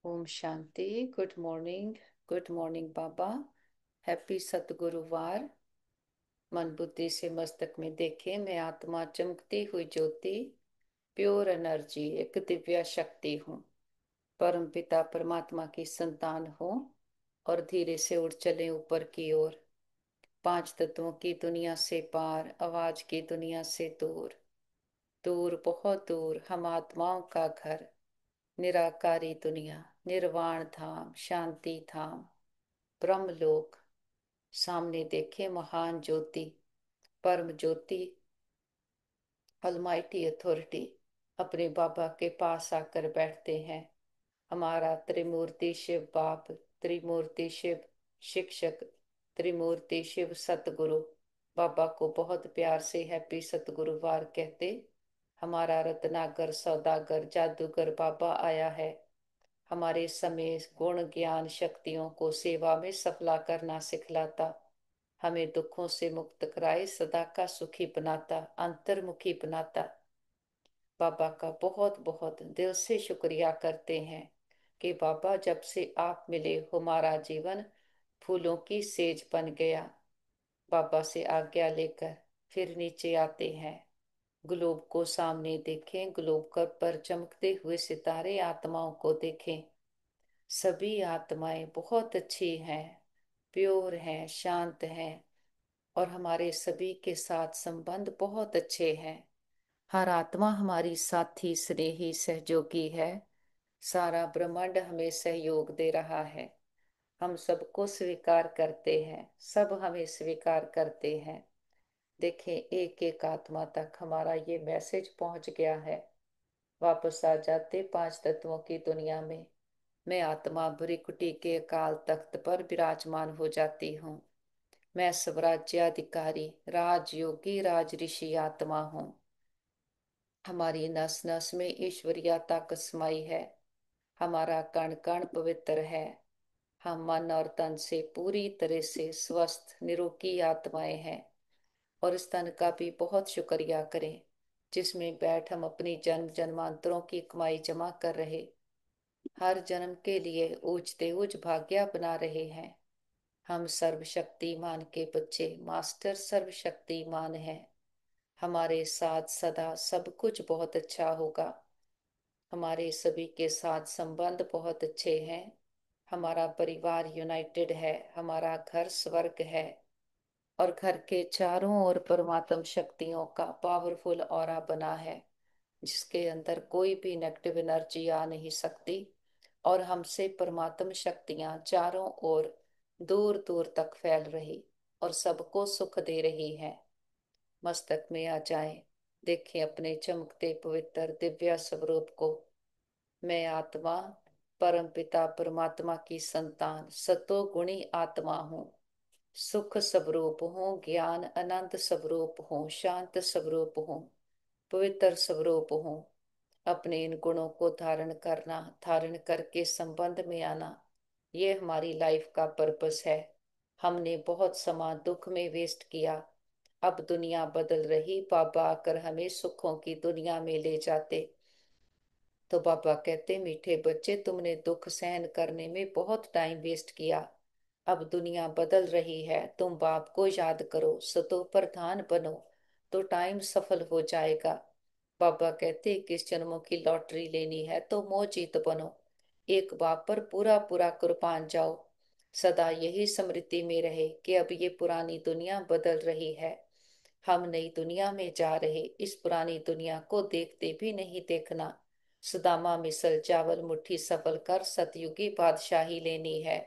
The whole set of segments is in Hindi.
ओम Shanti. Good morning. Good morning बाबा। हैप्पी सतगुरुवार। मन बुद्धि से मस्तक में देखें, मैं आत्मा चमकती हुई ज्योति, प्योर एनर्जी, एक दिव्य शक्ति हूँ। परम पिता परमात्मा की संतान हूँ और धीरे से उड़ चले ऊपर की ओर, पांच तत्वों की दुनिया से पार, आवाज की दुनिया से दूर। दूर बहुत दूर हम आत्माओं का घर, निराकारी दुनिया, निर्वाण धाम, शांति धाम, ब्रह्मलोक। सामने देखे महान ज्योति, परम ज्योति, अलमाइटी अथॉरिटी अपने बाबा के पास आकर बैठते हैं। हमारा त्रिमूर्ति शिव बाप, त्रिमूर्ति शिव शिक्षक, त्रिमूर्ति शिव सतगुरु बाबा को बहुत प्यार से हैप्पी सतगुरुवार कहते। हमारा रत्नाकर सौदागर जादूगर बाबा आया है, हमारे समय गुण ज्ञान शक्तियों को सेवा में सफला करना सिखलाता, हमें दुखों से मुक्त कराए, सदा का सुखी बनाता, अंतर्मुखी बनाता। बाबा का बहुत बहुत दिल से शुक्रिया करते हैं कि बाबा जब से आप मिले हमारा जीवन फूलों की सेज बन गया। बाबा से आज्ञा लेकर फिर नीचे आते हैं। ग्लोब को सामने देखें, ग्लोब पर चमकते हुए सितारे आत्माओं को देखें। सभी आत्माएं बहुत अच्छी हैं, प्योर हैं, शांत हैं और हमारे सभी के साथ संबंध बहुत अच्छे हैं। हर आत्मा हमारी साथी, स्नेही, सहयोगी है। सारा ब्रह्मांड हमें सहयोग दे रहा है। हम सबको स्वीकार करते हैं, सब हमें स्वीकार करते हैं। देखें, एक एक आत्मा तक हमारा ये मैसेज पहुंच गया है। वापस आ जाते पांच तत्वों की दुनिया में। मैं आत्मा भृकुटी के अकाल तख्त पर विराजमान हो जाती हूँ। मैं स्वराज्याधिकारी, राजयोगी, राज ऋषि आत्मा हूँ। हमारी नस नस में ईश्वरीयता समाई है। हमारा कण कण पवित्र है। हम मन और तन से पूरी तरह से स्वस्थ निरोगी आत्माएं हैं। और इस तन का भी बहुत शुक्रिया करें जिसमें बैठ हम अपनी जन्म जन्मांतरों की कमाई जमा कर रहे, हर जन्म के लिए ऊंचते ऊंच भाग्य बना रहे हैं। हम सर्वशक्तिमान के बच्चे, मास्टर सर्वशक्तिमान हैं। हमारे साथ सदा सब कुछ बहुत अच्छा होगा। हमारे सभी के साथ संबंध बहुत अच्छे हैं। हमारा परिवार यूनाइटेड है। हमारा घर स्वर्ग है और घर के चारों ओर परमात्म शक्तियों का पावरफुल ऑरा बना है, जिसके अंदर कोई भी नेगेटिव एनर्जी आ नहीं सकती। और हमसे परमात्म शक्तियां चारों ओर दूर दूर तक फैल रही और सबको सुख दे रही हैं। मस्तक में आ जाएं, देखें अपने चमकते पवित्र दिव्य स्वरूप को। मैं आत्मा परम पिता परमात्मा की संतान, सतो गुणी आत्मा हूँ। सुख स्वरूप हूँ, ज्ञान अनंत स्वरूप हूँ, शांत स्वरूप हूँ, पवित्र स्वरूप हूँ। अपने इन गुणों को धारण करना, धारण करके संबंध में आना, ये हमारी लाइफ का पर्पस है। हमने बहुत समा दुख में वेस्ट किया। अब दुनिया बदल रही, बाबा आकर हमें सुखों की दुनिया में ले जाते। तो बाबा कहते, मीठे बच्चे, तुमने दुख सहन करने में बहुत टाइम वेस्ट किया। अब दुनिया बदल रही है, तुम बाप को याद करो, सतो प्रधान बनो, तो टाइम सफल हो जाएगा। बाबा कहते, 21 जन्मों की लॉटरी लेनी है तो मोजीत बनो, एक बाप पर पूरा पूरा कुर्बान जाओ। सदा यही स्मृति में रहे कि अब ये पुरानी दुनिया बदल रही है, हम नई दुनिया में जा रहे। इस पुरानी दुनिया को देखते भी नहीं देखना। सुदामा मिसल चावल मुट्ठी सफल कर सतयुगी बादशाही लेनी है।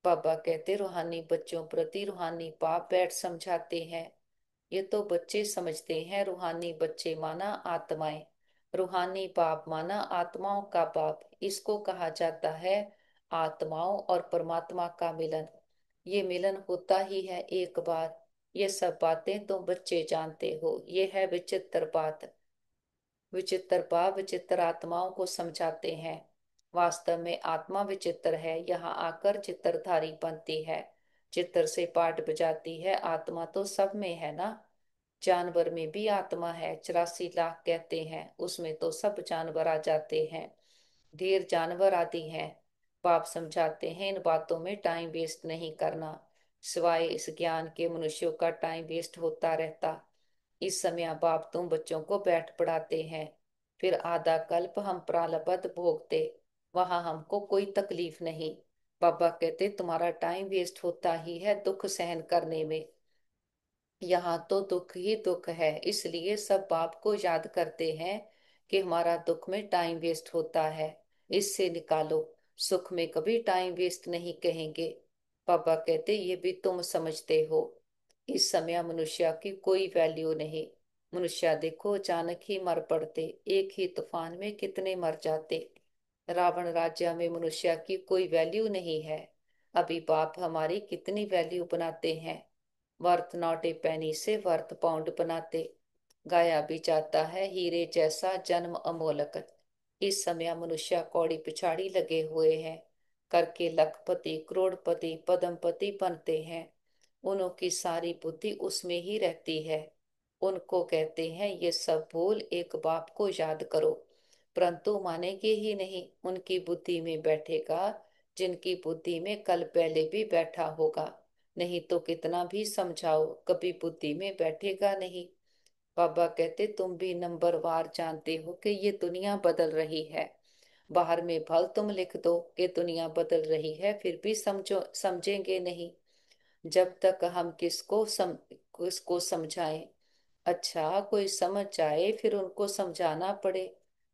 बाबा कहते, रूहानी बच्चों प्रति रूहानी बाप बैठ समझाते हैं। ये तो बच्चे समझते हैं, रूहानी बच्चे माना आत्माएं, रूहानी बाप माना आत्माओं का बाप। इसको कहा जाता है आत्माओं और परमात्मा का मिलन। ये मिलन होता ही है एक बार। ये सब बातें तो बच्चे जानते हो, ये है विचित्र बात। विचित्र भाव विचित्र आत्माओं को समझाते हैं। वास्तव में आत्मा विचित्र है, यहाँ आकर चित्रधारी बनती है, चित्र से पाठ बजाती है। आत्मा तो सब में है ना। जानवर में भी आत्मा है, 84 लाख कहते हैं, उसमें तो सब जानवर आ जाते हैं। ढेर जानवर आदि हैं। बाप समझाते हैं इन बातों में टाइम वेस्ट नहीं करना, सिवाय इस ज्ञान के मनुष्यों का टाइम वेस्ट होता रहता। इस समय बाप तुम बच्चों को बैठ पढ़ाते हैं, फिर आधा कल्प हम प्रालब्ध भोगते, वहां हमको कोई तकलीफ नहीं। बाबा कहते तुम्हारा टाइम वेस्ट होता ही है दुख सहन करने में, यहाँ तो दुख ही दुख है। इसलिए सब बाप को याद करते हैं कि हमारा दुख में टाइम वेस्ट होता है, इससे निकालो। सुख में कभी टाइम वेस्ट नहीं कहेंगे। पापा कहते ये भी तुम समझते हो। इस समय मनुष्य की कोई वैल्यू नहीं। मनुष्य देखो अचानक ही मर पड़ते, एक ही तूफान में कितने मर जाते। रावण राज्य में मनुष्य की कोई वैल्यू नहीं है। अभी बाप हमारी कितनी वैल्यू बनाते हैं। वर्थ नॉट ए पेनी से वर्थ पाउंड बनाते। गाया भी जाता है हीरे जैसा जन्म अमोलक। इस समय मनुष्य कौड़ी पिछाड़ी लगे हुए हैं, करके लखपति करोड़पति पद्मपति बनते हैं। उनकी सारी बुद्धि उसमें ही रहती है। उनको कहते हैं ये सब भूल एक बाप को याद करो, परंतु मानेंगे ही नहीं। उनकी बुद्धि में बैठेगा जिनकी बुद्धि में कल पहले भी बैठा होगा, नहीं तो कितना भी समझाओ कभी बुद्धि में बैठेगा नहीं। बाबा कहते तुम भी नंबर वार जानते हो कि ये दुनिया बदल रही है। बाहर में भल तुम लिख दो कि दुनिया बदल रही है, फिर भी समझेंगे नहीं। जब तक हम किसको समझाएं। अच्छा कोई समझ जाए फिर उनको समझाना पड़े।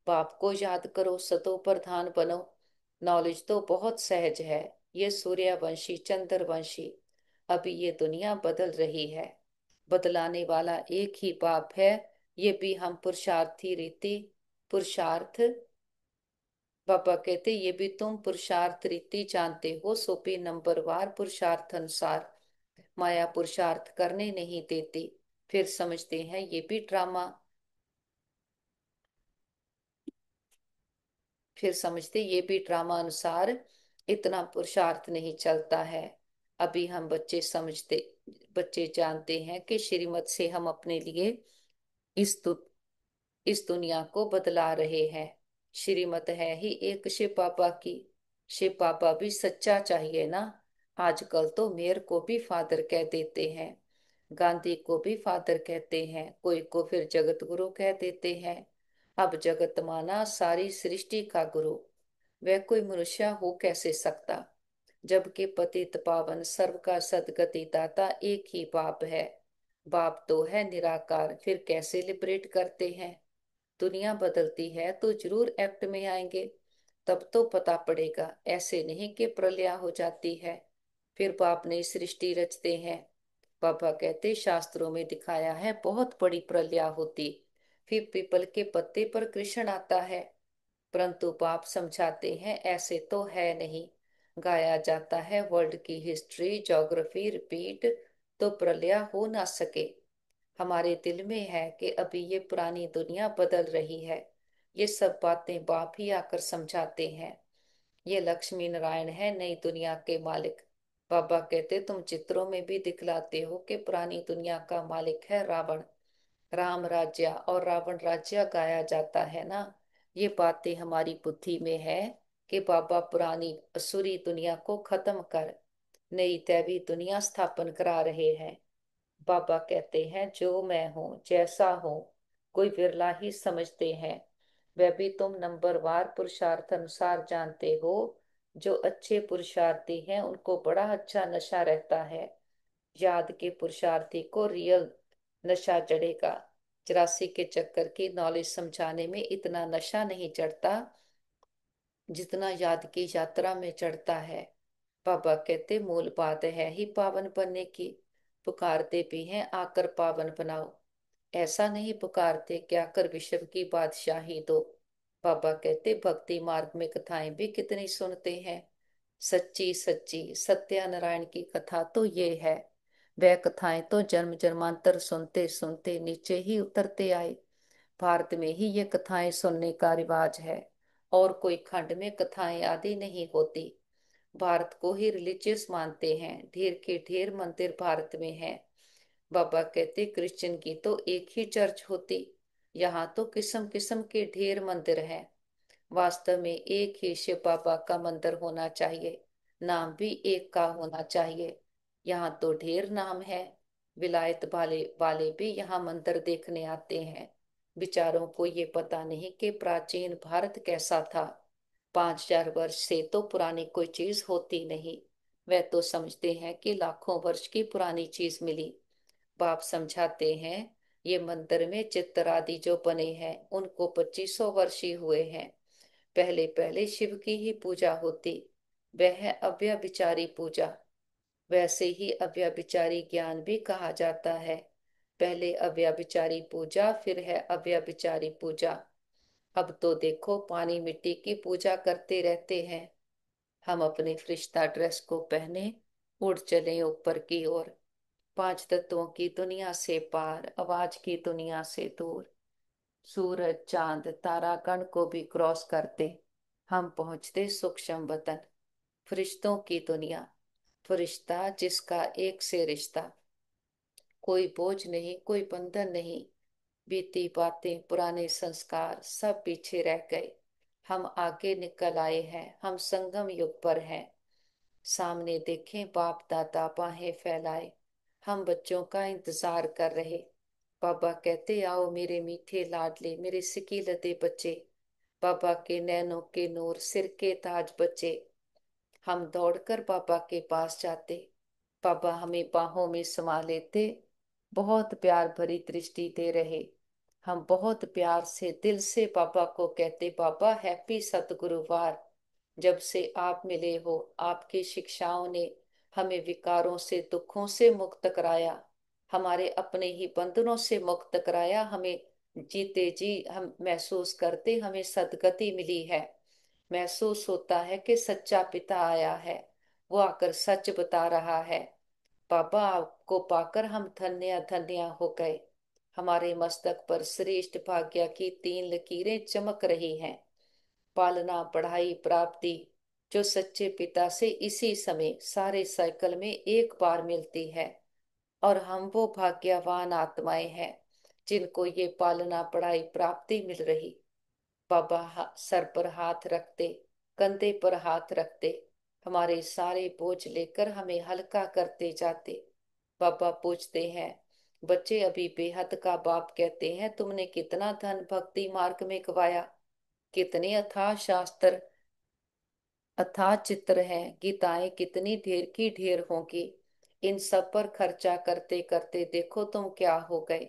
बाप को याद करो, सतो प्रधान बनो। नॉलेज तो बहुत सहज है, ये सूर्यवंशी चंद्रवंशी। अभी ये दुनिया बदल रही है, बदलाने वाला एक ही बाप है। ये भी हम पुरुषार्थी रीति पुरुषार्थ बाबा कहते ये भी तुम पुरुषार्थ रीति जानते हो, सो भी नंबरवार पुरुषार्थ अनुसार। माया पुरुषार्थ करने नहीं देती, फिर समझते हैं ये भी ड्रामा। फिर समझते ये भी ड्रामा अनुसार इतना पुरुषार्थ नहीं चलता है। अभी हम बच्चे जानते हैं कि श्रीमत से हम अपने लिए इस दु, इस दुनिया को बदला रहे हैं। श्रीमत है ही एक शिव बाबा की। शिव बाबा भी सच्चा चाहिए ना। आजकल तो मेयर को भी फादर कह देते हैं, गांधी को भी फादर कहते हैं, कोई को फिर जगत गुरु कह देते हैं। अब जगत माना सारी सृष्टि का गुरु, वह कोई मनुष्य हो कैसे सकता, जबकि पतित पावन सर्व का सदगति दाता एक ही बाप है। बाप तो है निराकार, फिर कैसे लिबरेट करते हैं। दुनिया बदलती है तो जरूर एक्ट में आएंगे, तब तो पता पड़ेगा। ऐसे नहीं कि प्रलय हो जाती है फिर बाप नई सृष्टि रचते हैं। पापा कहते शास्त्रों में दिखाया है बहुत बड़ी प्रलय होती, फिर पीपल के पत्ते पर कृष्ण आता है। परंतु बाप समझाते हैं ऐसे तो है नहीं। गाया जाता है वर्ल्ड की हिस्ट्री ज्योग्राफी रिपीट, तो प्रलय हो ना सके। हमारे दिल में है कि अभी ये पुरानी दुनिया बदल रही है। ये सब बातें बाप ही आकर समझाते हैं। ये लक्ष्मी नारायण है नई दुनिया के मालिक। बाबा कहते तुम चित्रों में भी दिखलाते हो कि पुरानी दुनिया का मालिक है रावण। राम राज्य और रावण राज्य गाया जाता है ना। ये बातें हमारी बुद्धि में है कि बाबा पुरानी असुरी दुनिया को खत्म कर नई दैवी दुनिया स्थापन करा रहे हैं। बाबा कहते हैं जो मैं हूँ जैसा हूँ कोई विरला ही समझते हैं। वह भी तुम नंबरवार पुरुषार्थ अनुसार जानते हो। जो अच्छे पुरुषार्थी हैं उनको बड़ा अच्छा नशा रहता है। याद के पुरुषार्थी को रियल नशा चढ़ेगा। 84 के चक्कर की नॉलेज समझाने में इतना नशा नहीं चढ़ता जितना याद की यात्रा में चढ़ता है। बाबा कहते मूल बात है ही पावन बनने की। पुकारते भी हैं आकर पावन बनाओ, ऐसा नहीं पुकारते क्या कर विश्व की बादशाही दो। बाबा कहते भक्ति मार्ग में कथाएं भी कितनी सुनते हैं। सच्ची सच्ची सत्यानारायण की कथा तो ये है। वह कथाएं तो जन्म जन्मांतर सुनते सुनते नीचे ही उतरते आए। भारत में ही ये कथाएं सुनने का रिवाज है, और कोई खंड में कथाएं आदि नहीं होती। भारत को ही रिलीजियस मानते हैं, ढेर के ढेर मंदिर भारत में हैं। बाबा कहते क्रिश्चियन की तो एक ही चर्च होती, यहाँ तो किस्म किस्म के ढेर मंदिर हैं। वास्तव में एक ही शिव बाबा का मंदिर होना चाहिए, नाम भी एक का होना चाहिए। यहाँ तो ढेर नाम है। विलायत वाले वाले भी यहाँ मंदिर देखने आते हैं। बेचारों को ये पता नहीं कि प्राचीन भारत कैसा था। 5,000 वर्ष से तो पुरानी कोई चीज होती नहीं। वे तो समझते हैं कि लाखों वर्ष की पुरानी चीज मिली। बाप समझाते हैं, ये मंदिर में चित्र आदि जो बने हैं उनको 2500 वर्ष ही हुए हैं। पहले पहले शिव की ही पूजा होती। वह है अव्यभिचारी पूजा। वैसे ही अव्यभिचारी ज्ञान भी कहा जाता है। पहले अव्यभिचारी पूजा, फिर है अव्यभिचारी पूजा। अब तो देखो पानी मिट्टी की पूजा करते रहते हैं। हम अपने फरिश्ता ड्रेस को पहने उड़ चले ऊपर की ओर, 5 तत्वों की दुनिया से पार, आवाज की दुनिया से दूर। सूरज चांद तारागण को भी क्रॉस करते हम पहुंचते सूक्ष्म वतन, फरिश्तों की दुनिया। फरिश्ता जिसका एक से रिश्ता, कोई बोझ नहीं, कोई बंधन नहीं। बीती बातें पुराने संस्कार सब पीछे रह गए। हम आगे निकल आए हैं, हम संगम युग पर हैं। सामने देखें बाप दादा बाहें फैलाए, हम बच्चों का इंतजार कर रहे। बाबा कहते आओ मेरे मीठे लाडले, मेरे सिकीलते बच्चे। बाबा के नैनों के नूर, सिर के ताज बच्चे। हम दौड़कर बाबा के पास जाते। बाबा हमें बाहों में समा लेते, बहुत प्यार भरी दृष्टि दे रहे। हम बहुत प्यार से दिल से बाबा को कहते, बाबा हैप्पी सतगुरुवार। जब से आप मिले हो, आपकी शिक्षाओं ने हमें विकारों से दुखों से मुक्त कराया, हमारे अपने ही बंधनों से मुक्त कराया। हमें जीते जी हम महसूस करते हमें सदगति मिली है। महसूस होता है कि सच्चा पिता आया है, वो आकर सच बता रहा है। बाबा आपको पाकर हम धन्य धन्य हो गए। हमारे मस्तक पर श्रेष्ठ भाग्य की 3 लकीरें चमक रही हैं। पालना पढ़ाई प्राप्ति जो सच्चे पिता से इसी समय सारे साइकिल में एक बार मिलती है। और हम वो भाग्यवान आत्माएं हैं जिनको ये पालना पढ़ाई प्राप्ति मिल रही। बाबा सर पर हाथ रखते, कंधे पर हाथ रखते, हमारे सारे बोझ लेकर हमें हल्का करते जाते। बाबा पूछते हैं, बच्चे अभी बेहद का बाप कहते हैं तुमने कितना धन भक्ति मार्ग में गवाया, कितने अथाह शास्त्र अथाह चित्र हैं, गीताएं कितनी ढेर की ढेर होंगी। इन सब पर खर्चा करते करते देखो तुम क्या हो गए।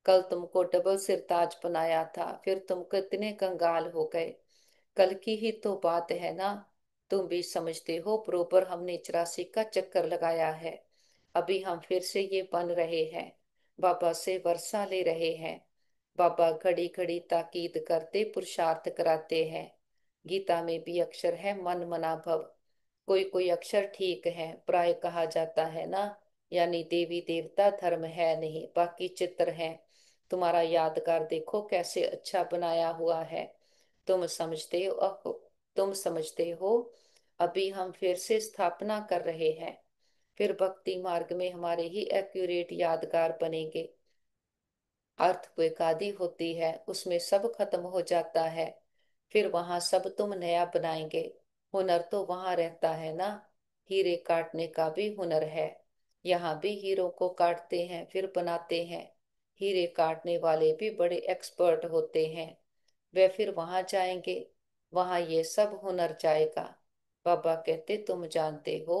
कल तुमको डबल सिरताज बनाया था, फिर तुम कितने कंगाल हो गए। कल की ही तो बात है ना। तुम भी समझते हो बरोबर हमने 84 का चक्कर लगाया है। अभी हम फिर से ये बन रहे हैं, बाबा से वर्षा ले रहे हैं। बाबा घड़ी घड़ी ताकीद करते पुरुषार्थ कराते हैं। गीता में भी अक्षर है मन मना भव। कोई कोई अक्षर ठीक है, प्राय कहा जाता है ना, यानी देवी देवता धर्म है नहीं, बाकी चित्र है। तुम्हारा यादगार देखो कैसे अच्छा बनाया हुआ है। तुम समझते हो तुम समझते हो अभी हम फिर से स्थापना कर रहे हैं। फिर भक्ति मार्ग में हमारे ही एक्यूरेट यादगार बनेंगे। अर्थक्वेक आदि होती है, उसमें सब खत्म हो जाता है। फिर वहां सब तुम नया बनाएंगे। हुनर तो वहां रहता है ना। हीरे काटने का भी हुनर है। यहाँ भी हीरो को काटते हैं फिर बनाते हैं। हीरे काटने वाले भी बड़े एक्सपर्ट होते हैं। वे फिर वहां जाएंगे, वहां ये सब हुनर जाएगा। बाबा कहते तुम जानते हो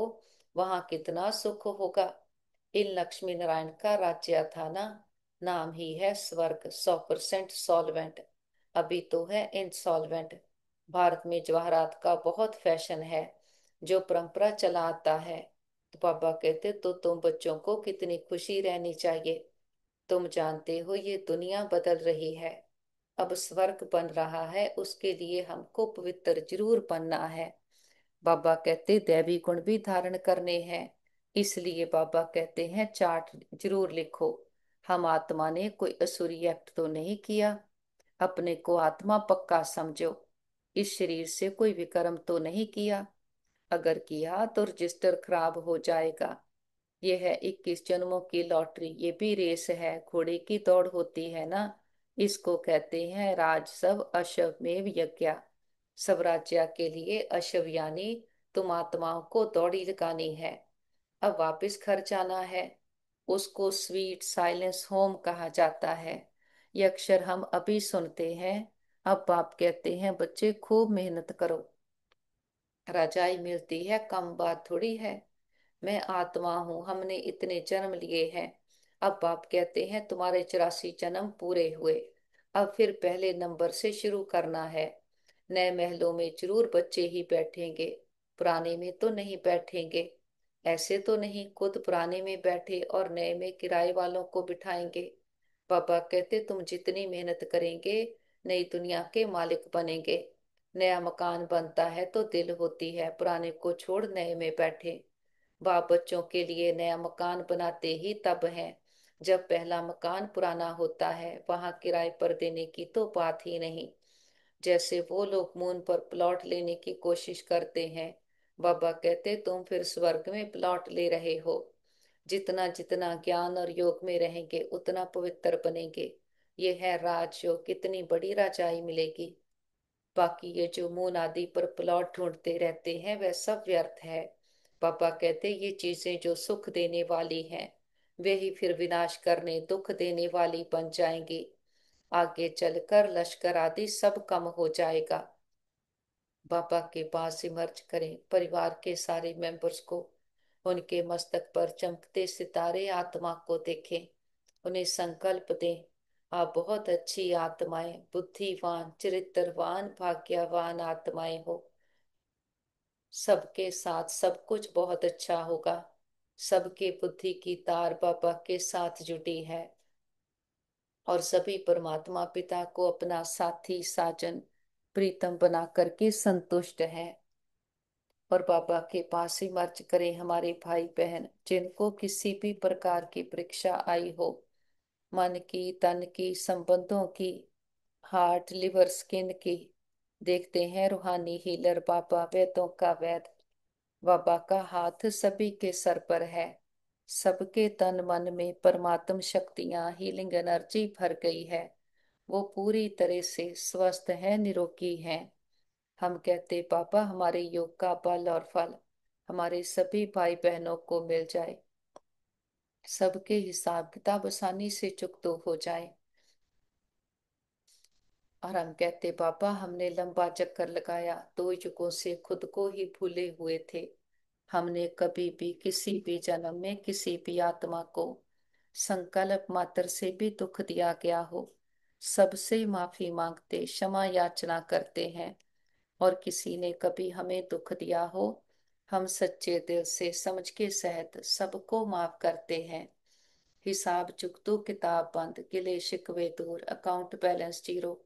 वहां कितना सुख होगा। इन लक्ष्मी नारायण का राज्य था ना। नाम ही है स्वर्ग, 100% सॉल्वेंट। अभी तो है इंसॉल्वेंट। भारत में जवाहरात का बहुत फैशन है, जो परंपरा चला आता है। तो पापा कहते तो तुम बच्चों को कितनी खुशी रहनी चाहिए। तुम जानते हो ये दुनिया बदल रही है, अब स्वर्ग बन रहा है, उसके लिए हमको पवित्र जरूर बनना है। बाबा कहते दैवी गुण भी धारण करने हैं। इसलिए बाबा कहते हैं चार्ट जरूर लिखो। हम आत्मा ने कोई असुरी एक्ट तो नहीं किया। अपने को आत्मा पक्का समझो। इस शरीर से कोई विकर्म तो नहीं किया। अगर किया तो रजिस्टर खराब हो जाएगा। ये है 21 जन्मों की लॉटरी, ये भी रेस है, घोड़े की दौड़ होती है ना। इसको कहते हैं राजसव अश्वमेव यज्ञ। सब राज्य के लिए अशव यानी तुम आत्माओं को दौड़ी लगानी है। अब वापस घर जाना है। उसको स्वीट साइलेंस होम कहा जाता है। ये अक्षर हम अभी सुनते हैं। अब बाप कहते हैं बच्चे खूब मेहनत करो। रजाई मिलती है कम बात थोड़ी है। मैं आत्मा हूं, हमने इतने जन्म लिए हैं। अब बाप कहते हैं तुम्हारे 84 जन्म पूरे हुए। अब फिर पहले नंबर से शुरू करना है। नए महलों में जरूर बच्चे ही बैठेंगे, पुराने में तो नहीं बैठेंगे। ऐसे तो नहीं खुद पुराने में बैठे और नए में किराए वालों को बिठाएंगे। पापा कहते तुम जितनी मेहनत करेंगे नई दुनिया के मालिक बनेंगे। नया मकान बनता है तो दिल होती है पुराने को छोड़ नए में बैठे। बाप बच्चों के लिए नया मकान बनाते ही तब है जब पहला मकान पुराना होता है, वहां किराए पर देने की तो बात ही नहीं। जैसे वो लोग मून पर प्लॉट लेने की कोशिश करते हैं। बाबा कहते तुम फिर स्वर्ग में प्लॉट ले रहे हो। जितना जितना ज्ञान और योग में रहेंगे उतना पवित्र बनेंगे। ये है राजयोग, कितनी बड़ी राजाई मिलेगी। बाकी ये जो मून आदि पर प्लॉट ढूंढते रहते हैं वह सब व्यर्थ है। पापा कहते ये चीजें जो सुख देने वाली हैं वे ही फिर विनाश करने दुख देने वाली बन जाएंगी। आगे चलकर लश्कर आदि सब कम हो जाएगा। बाबा के पास इमर्ज करें परिवार के सारे मेंबर्स को। उनके मस्तक पर चमकते सितारे आत्मा को देखें। उन्हें संकल्प दें आप बहुत अच्छी आत्माएं, बुद्धिवान चरित्रवान भाग्यवान आत्माएं हो। सबके साथ सब कुछ बहुत अच्छा होगा। सबके बुद्धि की तार बाबा के साथ जुटी है और सभी परमात्मा पिता को अपना साथी साजन प्रीतम बना करके संतुष्ट है। और बाबा के पास ही मर्ज करें हमारे भाई बहन जिनको किसी भी प्रकार की परीक्षा आई हो, मन की तन की संबंधों की, हार्ट लिवर स्किन की। देखते हैं रूहानी हीलर बाबा वेदों का वैद। बाबा का हाथ सभी के सर पर है। सबके तन मन में परमात्म शक्तियां हीलिंग एनर्जी भर गई है। वो पूरी तरह से स्वस्थ है, निरोगी हैं। हम कहते पापा हमारे योग का बल और फल हमारे सभी भाई बहनों को मिल जाए। सबके हिसाब किताब आसानी से चुकतो हो जाए। और हम कहते पापा हमने लंबा चक्कर लगाया, 2 युगों से खुद को ही भूले हुए थे। हमने कभी भी किसी भी जन्म में किसी भी आत्मा को संकल्प मात्र से भी दुख दिया गया हो, सबसे माफी मांगते क्षमा याचना करते हैं। और किसी ने कभी हमें दुख दिया हो, हम सच्चे दिल से समझ के सहित सबको माफ करते हैं। हिसाब चुकतो किताब बंद, गिले शिकवे दूर, अकाउंट बैलेंस जीरो।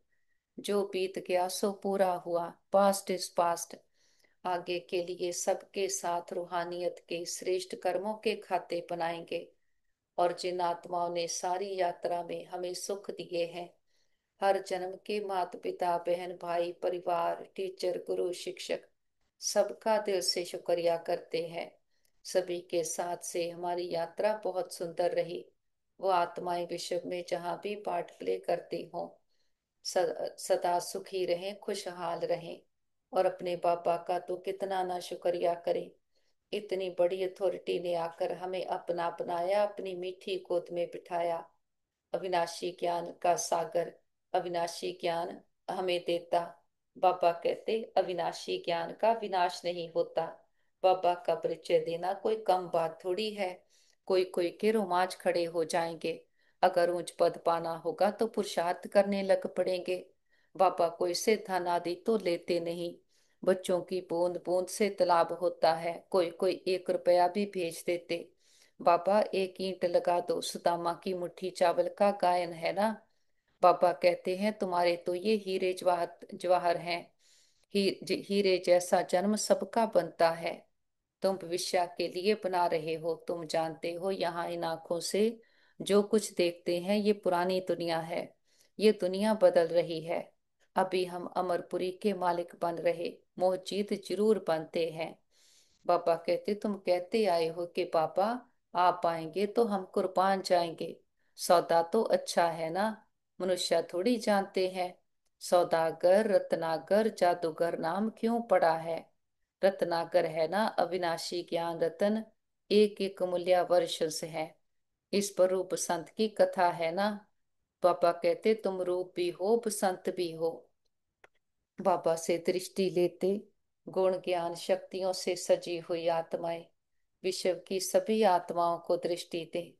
जो बीत गया सो पूरा हुआ, पास्ट इज पास्ट। आगे के लिए सबके साथ रूहानियत के श्रेष्ठ कर्मों के खाते बनाएंगे। और जिन आत्माओं ने सारी यात्रा में हमें सुख दिए हैं, हर जन्म के माता पिता बहन भाई परिवार टीचर गुरु शिक्षक सबका दिल से शुक्रिया करते हैं। सभी के साथ से हमारी यात्रा बहुत सुंदर रही। वो आत्माएं विश्व में जहाँ भी पार्ट प्ले करती हों सदा सुखी रहें, खुशहाल रहें। और अपने पापा का तो कितना ना शुक्रिया करें। इतनी बड़ी अथॉरिटी ने आकर हमें अपना अपनाया, अपनी मीठी गोद में बिठाया। अविनाशी ज्ञान का सागर अविनाशी ज्ञान हमें देता। बाबा कहते अविनाशी ज्ञान का विनाश नहीं होता। बाबा का परिचय देना कोई कम बात थोड़ी है। कोई कोई के रोमांच खड़े हो जाएंगे। अगर ऊंच पद पाना होगा तो पुरुषार्थ करने लग पड़ेंगे। बाबा कोई से धन आदि तो लेते नहीं। बच्चों की बूंद बूंद से तालाब होता है, कोई कोई 1 रुपया भी भेज देते। बाबा एक ईंट लगा दो सुदामा की मुट्ठी चावल का गायन है ना। बाबा कहते हैं तुम्हारे तो ये हीरे जवाहर जवाहर हैं। हीरे जैसा जन्म सबका बनता है। तुम भविष्य के लिए बना रहे हो, तुम जानते हो यहाँ इन आंखों से जो कुछ देखते हैं ये पुरानी दुनिया है। ये दुनिया बदल रही है। अभी हम अमरपुरी के मालिक बन रहे, मोहजीत जरूर बनते हैं। पापा कहते तुम कहते आए हो कि पापा आप आएंगे तो हम कुर्बान जाएंगे। सौदा तो अच्छा है ना, मनुष्य थोड़ी जानते हैं। सौदागर रत्नाकर जादूगर नाम क्यों पड़ा है? रत्नाकर है ना अविनाशी ज्ञान रतन, एक एक मूल्य वर्ष से है। इस पर रूप संत की कथा है ना। पापा कहते तुम रूप भी हो संत भी हो। बाबा से दृष्टि लेते गुण ज्ञान शक्तियों से सजी हुई आत्माएं, विश्व की सभी आत्माओं को दृष्टि दे।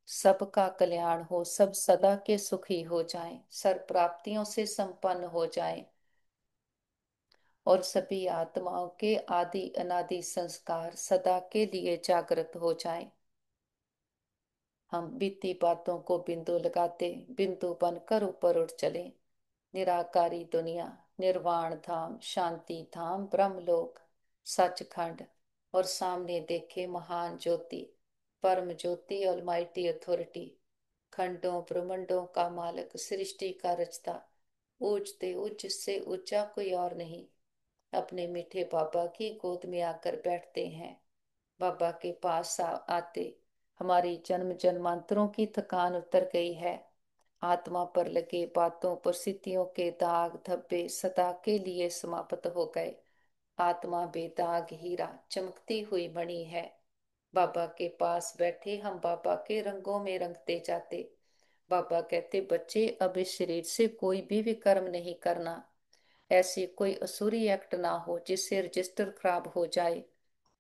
सबका कल्याण हो, सब सदा के सुखी हो जाएं, सर्व प्राप्तियों से संपन्न हो जाएं और सभी आत्माओं के आदि अनादि संस्कार सदा के लिए जागृत हो जाएं। हम बीती बातों को बिंदु लगाते बिंदु बनकर ऊपर उठ चले। निराकारी दुनिया, निर्वाण धाम, शांति धाम, ब्रह्मलोक, सचखंड और सामने देखे महान ज्योति, परम ज्योति, ऑलमाइटी अथॉरिटी, खंडों ब्रह्मंडों का मालिक, सृष्टि का रचता, ऊंचते उच्च से ऊंचा कोई और नहीं, अपने मीठे बाबा की गोद में आकर बैठते हैं। बाबा के पास आते हमारी जन्म जन्मांतरों की थकान उतर गई है। आत्मा पर लगे बातों परिस्थितियों के दाग धब्बे सदा के लिए समाप्त हो गए। आत्मा बेदाग हीरा चमकती हुई मणि है। बाबा के पास बैठे हम बाबा के रंगों में रंगते जाते। बाबा कहते बच्चे अब इस शरीर से कोई भी विकर्म नहीं करना। ऐसी कोई असुरी एक्ट ना हो जिससे रजिस्टर खराब हो जाए।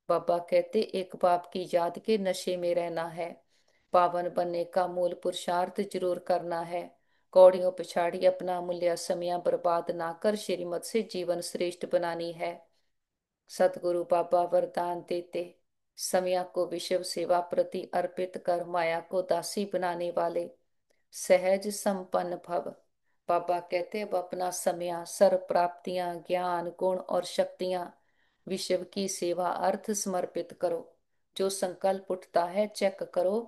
बाबा कहते एक बाप की याद के नशे में रहना है। पावन बनने का मूल पुरुषार्थ जरूर करना है। कौड़ियों पिछाड़ी अपना मूल्य समय बर्बाद ना कर श्रीमत से जीवन श्रेष्ठ बनानी है। सतगुरु बाबा वरदान देते समय को विश्व सेवा प्रति अर्पित कर माया को दासी बनाने वाले सहज संपन्न भव। बाबा कहते अब अपना समय सर्व प्राप्तियां ज्ञान गुण और शक्तियां विश्व की सेवा अर्थ समर्पित करो। जो संकल्प उठता है चेक करो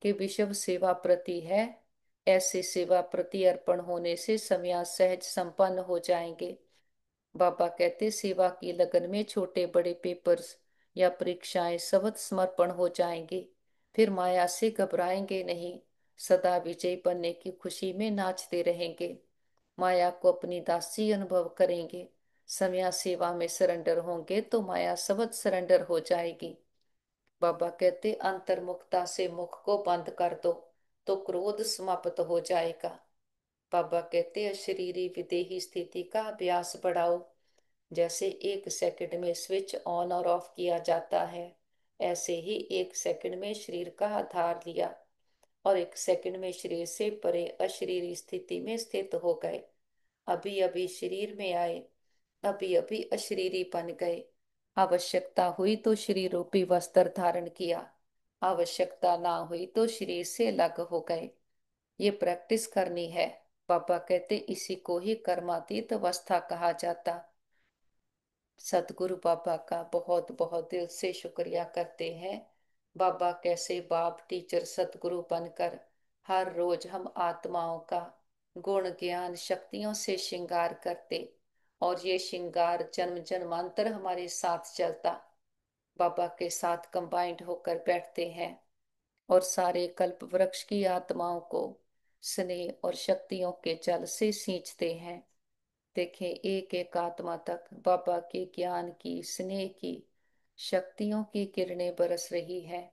कि विश्व सेवा प्रति है। ऐसे सेवा प्रति अर्पण होने से समय सहज संपन्न हो जाएंगे। बाबा कहते सेवा की लगन में छोटे बड़े पेपर्स या परीक्षाएं सबक समर्पण हो जाएंगे। फिर माया से घबराएंगे नहीं, सदा विजयी बनने की खुशी में नाचते रहेंगे। माया को अपनी दासी अनुभव करेंगे। समय सेवा में सरेंडर होंगे तो माया सबक सरेंडर हो जाएगी। बाबा कहते अंतर्मुखता से मुख को बंद कर दो तो क्रोध समाप्त हो जाएगा। बाबा कहते अशरीरी विदेही स्थिति का अभ्यास बढ़ाओ। जैसे एक सेकंड में स्विच ऑन और ऑफ किया जाता है, ऐसे ही एक सेकंड में शरीर का आधार लिया और एक सेकंड में शरीर से परे अशरीरी स्थिति में स्थित हो गए। अभी अभी शरीर में आए, अभी अभी अशरीरी बन गए। आवश्यकता हुई तो शरीर रूपी वस्त्र धारण किया, आवश्यकता ना हुई तो शरीर से अलग हो गए। ये प्रैक्टिस करनी है। पापा कहते इसी को ही कर्मातीत अवस्था कहा जाता। सतगुरु बाबा का बहुत बहुत दिल से शुक्रिया करते हैं। बाबा कैसे बाप टीचर सतगुरु बनकर हर रोज हम आत्माओं का गुण ज्ञान शक्तियों से श्रृंगार करते और ये श्रृंगार जन्म जन्मांतर हमारे साथ चलता। बाबा के साथ कंबाइंड होकर बैठते हैं और सारे कल्प वृक्ष की आत्माओं को स्नेह और शक्तियों के जल से सींचते हैं। देखें एक एक आत्मा तक बाबा के ज्ञान की स्नेह की शक्तियों की किरणें बरस रही हैं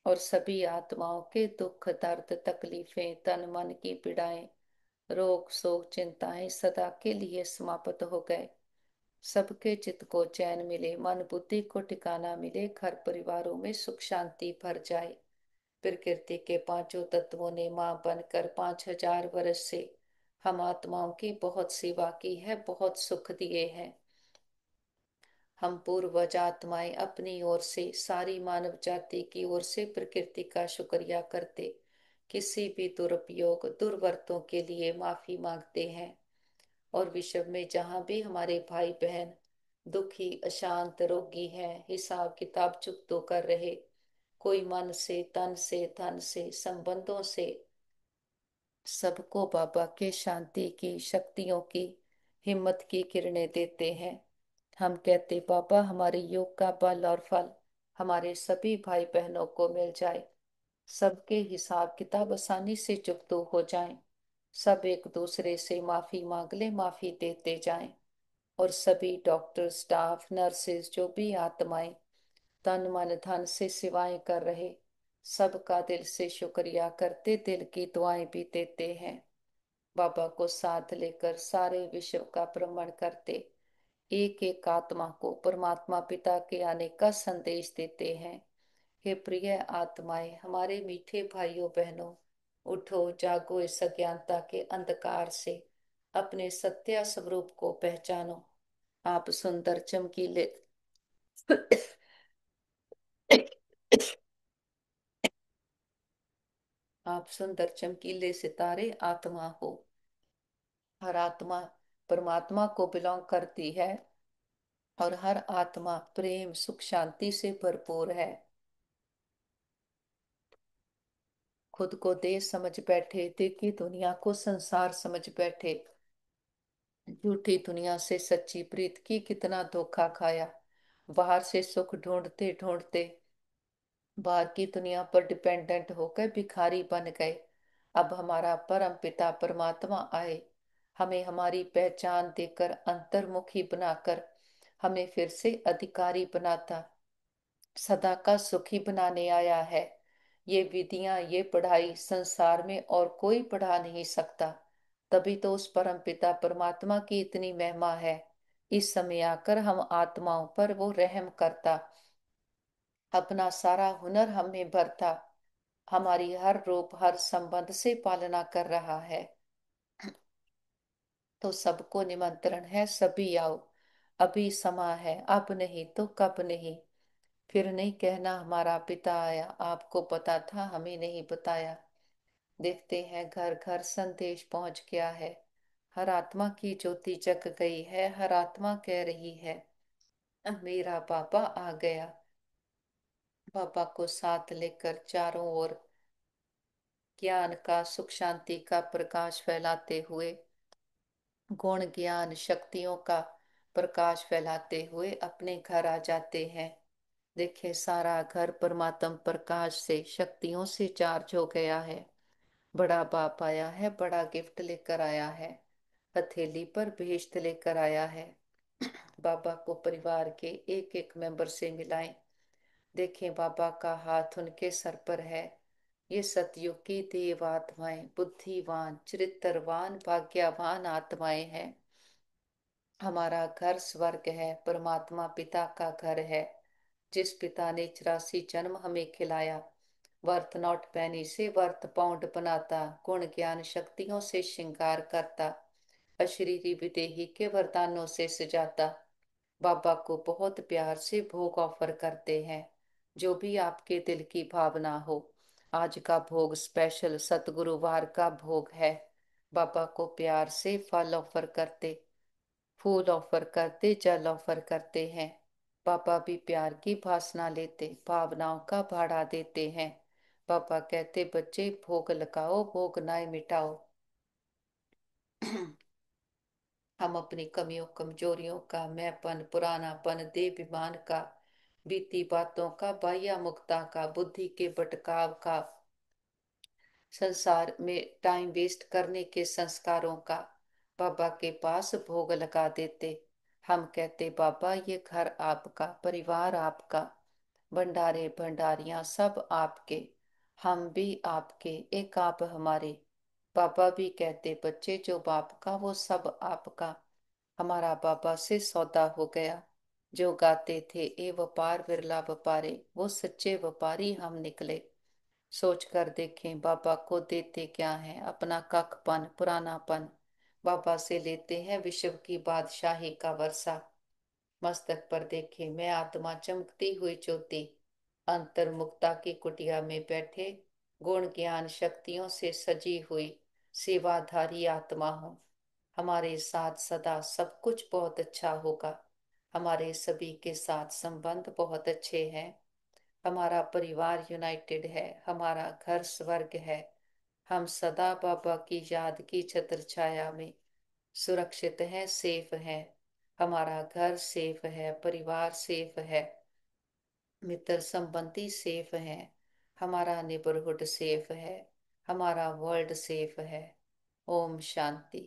और सभी आत्माओं के दुख दर्द तकलीफें तन मन की पीड़ाएं रोग शोक चिंताएं सदा के लिए समाप्त हो गए। सबके चित्त को चैन मिले, मन बुद्धि को ठिकाना मिले, घर परिवारों में सुख शांति भर जाए। प्रकृति के पांचों तत्वों ने मां बनकर 5000 वर्ष से हम आत्माओं की बहुत सेवा की है, बहुत सुख दिए हैं। हम पूर्वज आत्माएं अपनी ओर से सारी मानव जाति की ओर से प्रकृति का शुक्रिया करते किसी भी दुरुपयोग दुर्वर्तों के लिए माफी मांगते हैं और विश्व में जहां भी हमारे भाई बहन दुखी अशांत रोगी हैं, हिसाब किताब चुकतो कर रहे, कोई मन से तन से धन से संबंधों से, सबको बाबा के शांति की शक्तियों की हिम्मत की किरणें देते हैं। हम कहते बाबा हमारे योग का बल और फल हमारे सभी भाई बहनों को मिल जाए, सबके हिसाब किताब आसानी से चुकतो हो जाएं। सब एक दूसरे से माफी मांग ले, माफी देते जाएं। और सभी डॉक्टर, स्टाफ, नर्सेज, जो भी आत्माएं तन मन धन से सेवाएं कर रहे, सबका दिल से शुक्रिया करते, दिल की दुआएं भी देते हैं। बाबा को साथ लेकर सारे विश्व का भ्रमण करते, एक एक आत्मा को परमात्मा पिता के आने का संदेश देते हैं। हे प्रिय आत्माएं, हमारे मीठे भाइयों बहनों, उठो, जागो, इस अज्ञानता के अंधकार से अपने सत्य स्वरूप को पहचानो। आप सुंदर चमकीले आप सुंदर चमकीले सितारे आत्मा हो। हर आत्मा परमात्मा को बिलोंग करती है और हर आत्मा प्रेम, सुख, शांति से भरपूर है। खुद को देश समझ बैठे, देखी दुनिया को संसार समझ बैठे, झूठी दुनिया से सच्ची प्रीत की कितना धोखा खाया। बाहर से सुख ढूंढते ढूंढते बाहर की दुनिया पर डिपेंडेंट होकर भिखारी बन गए। अब हमारा परम पिता परमात्मा आए, हमें हमारी पहचान देकर अंतर्मुखी बनाकर हमें फिर से अधिकारी बनाता, सदा का सुखी बनाने आया है। ये विधियां, ये पढ़ाई संसार में और कोई पढ़ा नहीं सकता। तभी तो उस परम पिता परमात्मा की इतनी महिमा है। इस समय आकर हम आत्माओं पर वो रहम करता, अपना सारा हुनर हमें भरता, हमारी हर रूप हर संबंध से पालना कर रहा है। तो सबको निमंत्रण है, सभी आओ, अभी समा है, अब नहीं तो कब नहीं। फिर नहीं कहना हमारा पिता आया, आपको पता था हमें नहीं बताया। देखते हैं घर घर संदेश पहुंच गया है, हर आत्मा की ज्योति जग गई है, हर आत्मा कह रही है मेरा पापा आ गया। पापा को साथ लेकर चारों ओर ज्ञान का, सुख शांति का प्रकाश फैलाते हुए, गुण ज्ञान शक्तियों का प्रकाश फैलाते हुए अपने घर आ जाते हैं। देखिए सारा घर परमात्म प्रकाश से, शक्तियों से चार्ज हो गया है। बड़ा बाप आया है, बड़ा गिफ्ट लेकर आया है, हथेली पर भेस्ट लेकर आया है। बाबा को परिवार के एक एक मेंबर से मिलाएं। देखें बाबा का हाथ उनके सर पर है। ये सतयुग की देव आत्माएं, बुद्धिवान, चरित्रवान, भाग्यवान आत्माएं हैं। हमारा घर स्वर्ग है, परमात्मा पिता का घर है। जिस पिता ने 84 जन्म हमें खिलाया, वर्थ नॉट पैनी से वर्थ पाउंड बनाता, गुण ज्ञान शक्तियों से श्रृंगार करता, अशरीरी विदेही के वरदानों से सजाता। बाबा को बहुत प्यार से भोग ऑफर करते हैं, जो भी आपके दिल की भावना हो। आज का भोग स्पेशल सतगुरुवार का भोग है। बाबा को प्यार से फल ऑफर करते, फूल ऑफर करते, जल ऑफर करते हैं। पापा भी प्यार की भाषणा लेते, भावनाओं का भाड़ा देते हैं। पापा कहते बच्चे भोग लगाओ, भोग नाए मिटाओ। हम अपनी कमियों, कमजोरियों का, मैंपन, पुरानापन, देहाभिमान का, बीती बातों का, बाह्य मुक्ता का, बुद्धि के भटकाव का, संसार में टाइम वेस्ट करने के संस्कारों का बाबा के पास भोग लगा देते। हम कहते बाबा ये घर आपका, परिवार आपका, भंडारे भंडारियां सब आपके, हम भी आपके, एक आप हमारे। बाबा भी कहते बच्चे जो बाप का वो सब आपका। हमारा बाबा से सौदा हो गया। जो गाते थे ए व्यापार विरला व्यापारे, वो सच्चे व्यापारी हम निकले। सोच कर देखें बाबा को देते क्या है, अपना कखपन, पुरानापन। बाबा से लेते हैं विश्व की बादशाही का वर्षा। मस्तक पर देखे मैं आत्मा चमकती हुई ज्योति, अंतर्मुक्ता की कुटिया में बैठे, गुण ज्ञान शक्तियों से सजी हुई सेवाधारी आत्मा हूँ। हमारे साथ सदा सब कुछ बहुत अच्छा होगा। हमारे सभी के साथ संबंध बहुत अच्छे हैं। हमारा परिवार यूनाइटेड है, हमारा घर स्वर्ग है। हम सदा बाबा की याद की छत्र छाया में सुरक्षित हैं, सेफ हैं। हमारा घर सेफ है, परिवार सेफ है, मित्र संबंधी सेफ हैं, हमारा नेबरहुड सेफ है, हमारा वर्ल्ड सेफ है। ओम शांति।